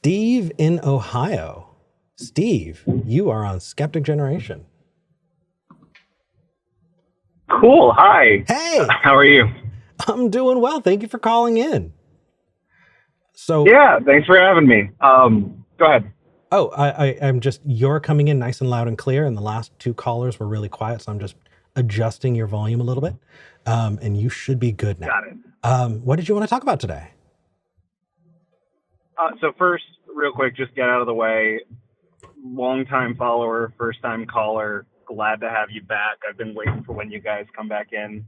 Steve in Ohio. Steve, you are on Skeptic Generation. Cool. Hi. Hey, How are you? I'm doing well. Thank you for calling in. So, Yeah, thanks for having me. Go ahead. I'm just, you're coming in nice and loud and clear, and the last two callers were really quiet, so I'm just adjusting your volume a little bit, and you should be good now. Got it. What did you want to talk about today? So first, real quick, just get out of the way. Long-time follower, first-time caller. Glad to have you back. I've been waiting for when you guys come back in.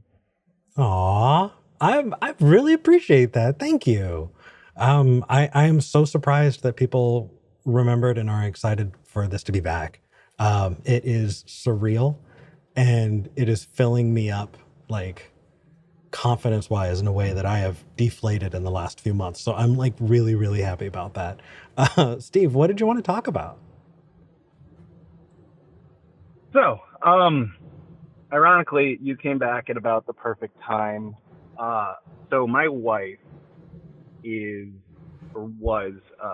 Aw, I really appreciate that. Thank you. I am so surprised that people remembered and are excited for this to be back. It is surreal, and it is filling me up, like, confidence-wise, in a way that I have deflated in the last few months. So I'm like really, really happy about that. Steve, what did you want to talk about? So, ironically, you came back at about the perfect time. So my wife is or was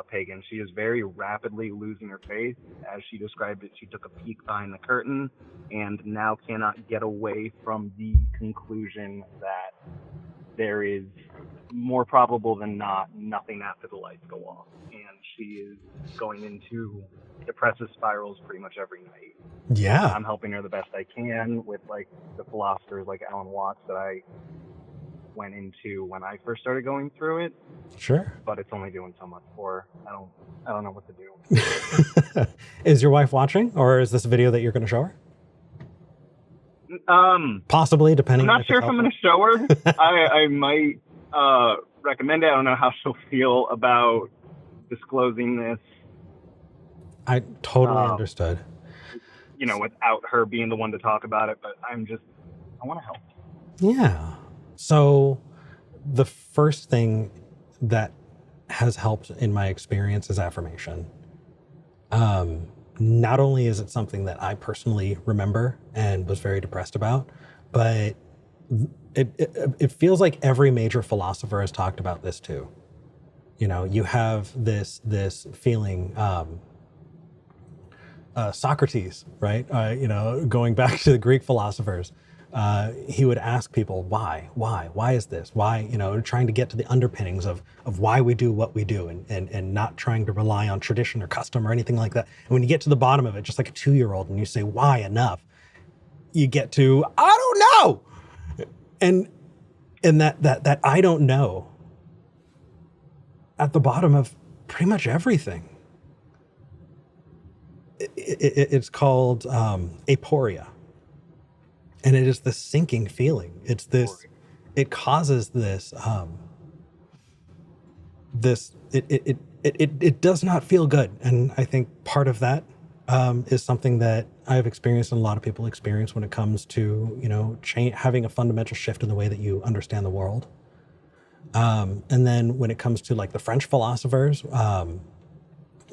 pagan. She is very rapidly losing her faith. As she described it, she took a peek behind the curtain and now cannot get away from the conclusion that there is, more probable than not, nothing after the lights go off. And she is going into depressive spirals pretty much every night. Yeah. I'm helping her the best I can with like the philosophers like Alan Watts that I went into when I first started going through it. Sure. But it's only doing so much for her. I don't know what to do. Is your wife watching, or is this a video that you're going to show her? Possibly, depending. I'm not sure if I'm going to show her. I might recommend it. I don't know how she'll feel about disclosing this. I totally understood. You know, without her being the one to talk about it, but I want to help. Yeah. So the first thing that has helped in my experience is affirmation. Not only is it something that I personally remember and was very depressed about, but it feels like every major philosopher has talked about this too. You know, you have this feeling, Socrates, right? Going back to the Greek philosophers, he would ask people, why is this? Why, trying to get to the underpinnings of why we do what we do, and not trying to rely on tradition or custom or anything like that. And when you get to the bottom of it, just like a 2-year-old, and you say, why enough, you get to, I don't know. And that I don't know at the bottom of pretty much everything. It's called aporia. And it is this sinking feeling. It's this, it causes this, it does not feel good. And I think part of that is something that I've experienced and a lot of people experience when it comes to, having a fundamental shift in the way that you understand the world. And then when it comes to like the French philosophers,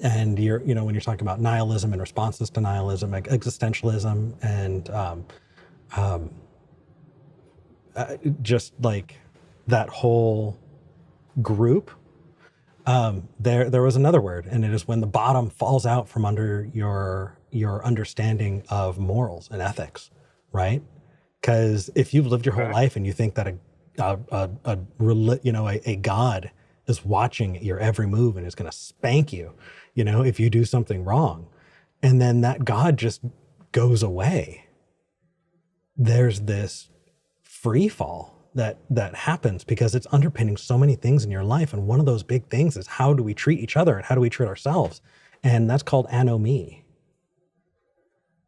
and when you're talking about nihilism and responses to nihilism, like existentialism, and just like that whole group, there was another word, and it is when the bottom falls out from under your understanding of morals and ethics, right? Because if you've lived your whole life and you think that a God is watching your every move and is going to spank you, if you do something wrong, and then that God just goes away, there's this free fall that happens because it's underpinning so many things in your life. And one of those big things is, how do we treat each other and how do we treat ourselves? And that's called anomie,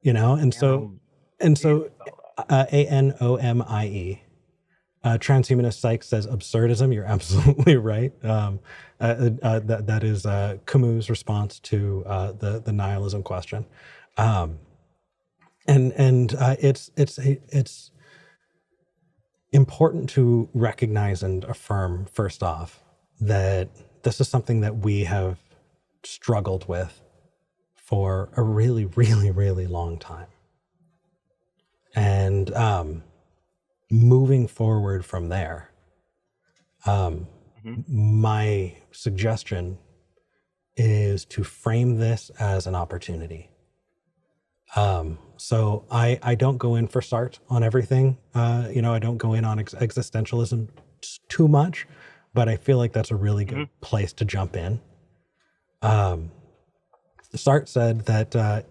and so ANOMIE. Transhumanist Psych says absurdism. You're absolutely right. That is Camus' response to the nihilism question. It's important to recognize and affirm, first off, that this is something that we have struggled with for a really, really, really long time. And moving forward from there, my suggestion is to frame this as an opportunity. So I don't go in for Sartre on everything. I don't go in on existentialism too much, but I feel like that's a really good place to jump in. Sartre said that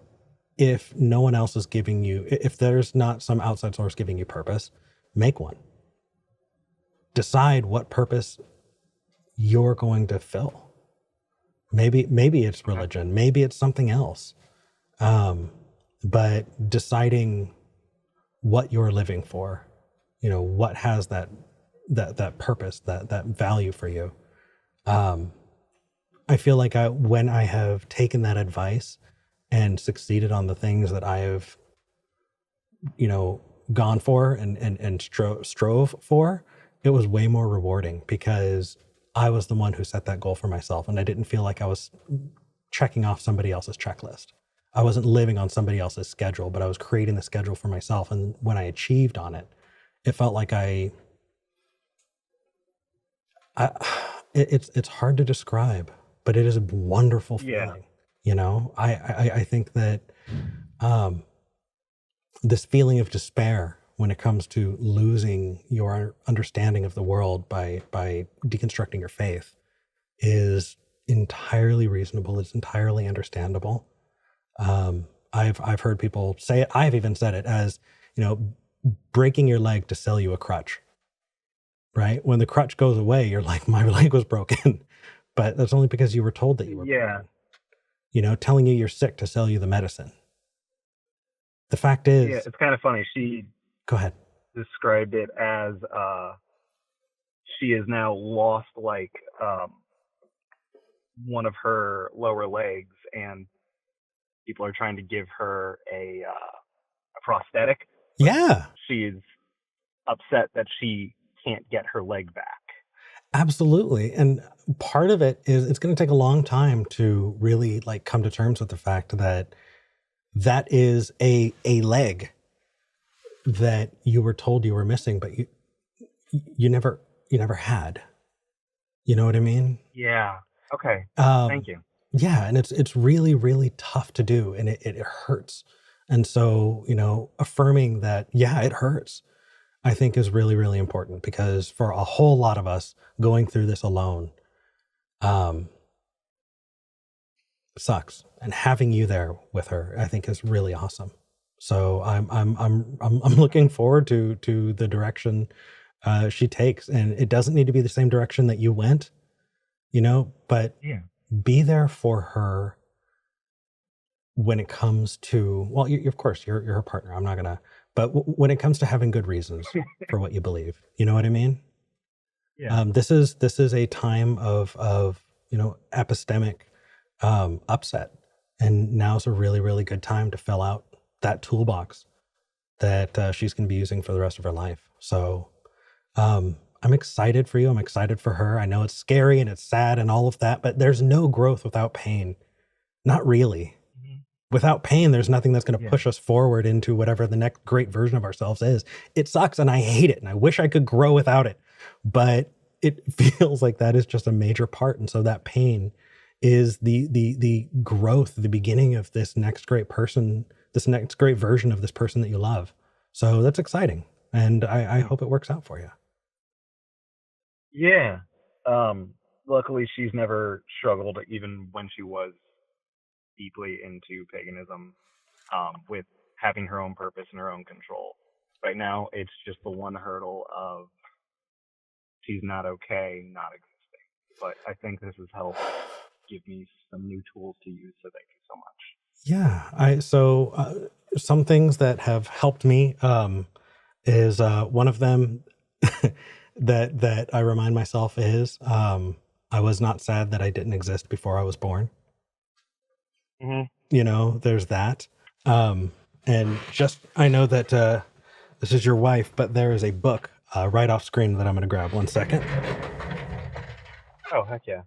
if no one else is giving you, if there's not some outside source giving you purpose, make one. Decide what purpose you're going to fill. Maybe it's religion, maybe it's something else. But deciding what you're living for, what has that purpose, that value for you. I feel like when I have taken that advice and succeeded on the things that I have, gone for and strove for, it was way more rewarding because I was the one who set that goal for myself, and I didn't feel like I was checking off somebody else's checklist. I wasn't living on somebody else's schedule, but I was creating the schedule for myself. And when I achieved on it, it felt like it's hard to describe, but it is a wonderful feeling. I think that this feeling of despair when it comes to losing your understanding of the world by deconstructing your faith is entirely reasonable. It's entirely understandable. I've heard people say it. I've even said it as, breaking your leg to sell you a crutch, right? When the crutch goes away, you're like, my leg was broken, but that's only because you were told that you were broken. Telling you you're sick to sell you the medicine. The fact is, it's kind of funny. She go ahead. Described it as she has now lost one of her lower legs, and people are trying to give her a prosthetic. Yeah. She's upset that she can't get her leg back. Absolutely. And part of it is it's going to take a long time to really come to terms with the fact that that is a leg that you were told you were missing, but you never had. You know what I mean? Yeah. Okay. Thank you. Yeah, and it's really, really tough to do, and it hurts. And so, affirming that, yeah, it hurts, I think is really, really important, because for a whole lot of us going through this alone, sucks. And having you there with her, I think, is really awesome. So I'm looking forward to the direction she takes, and it doesn't need to be the same direction that you went, but be there for her when it comes to, well, of course you're her partner. I'm not gonna, but when it comes to having good reasons for what you believe, you know what I mean? Yeah. This is a time of epistemic upset, and now's a really, really good time to fill out that toolbox that she's going to be using for the rest of her life. So I'm excited for you. I'm excited for her. I know it's scary and it's sad and all of that, but there's no growth without pain. Not really. Without pain, there's nothing that's going to push us forward into whatever the next great version of ourselves is. It sucks and I hate it and I wish I could grow without it, but it feels like that is just a major part. And so that pain is the growth, the beginning of this next great person, this next great version of this person that you love. So that's exciting. And I hope it works out for you. Yeah. Luckily she's never struggled, even when she was deeply into paganism, with having her own purpose and her own control. Right now, it's just the one hurdle of she's not okay, not existing. But I think this has helped give me some new tools to use, so thank you so much. Yeah, some things that have helped me is one of them that I remind myself is I was not sad that I didn't exist before I was born. There's that. And just, I know that this is your wife, but there is a book right off screen that I'm going to grab. 1 second. Oh, heck yeah.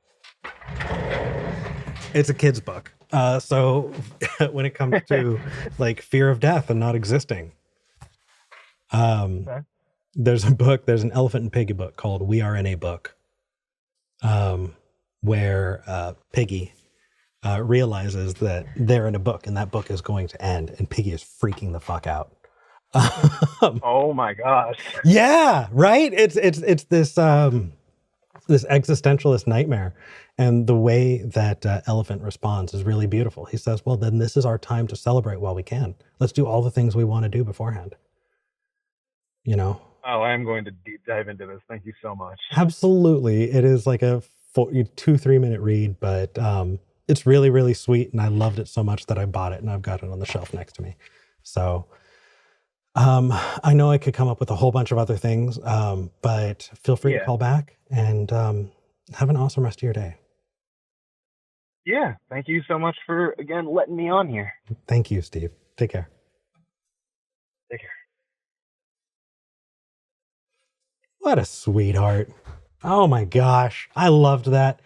It's a kid's book. So when it comes to fear of death and not existing, there's an Elephant and Piggy book called We Are in a Book, where Piggy realizes that they're in a book and that book is going to end, and Piggy is freaking the fuck out. Oh my gosh. Yeah, right. It's this existentialist nightmare, and the way that Elephant responds is really beautiful. He says, "Well, then this is our time to celebrate while we can. Let's do all the things we want to do beforehand." You know, Oh, I am going to deep dive into this. Thank you so much. absolutely. It is like a 2-3 minute read, but it's really really sweet, and I loved it so much that I bought it and I've got it on the shelf next to me. So I know I could come up with a whole bunch of other things, but feel free to Yeah. call back and have an awesome rest of your day. Yeah. Thank you so much for, again, letting me on here. Thank you, Steve. Take care. Take care. What a sweetheart. Oh my gosh. I loved that.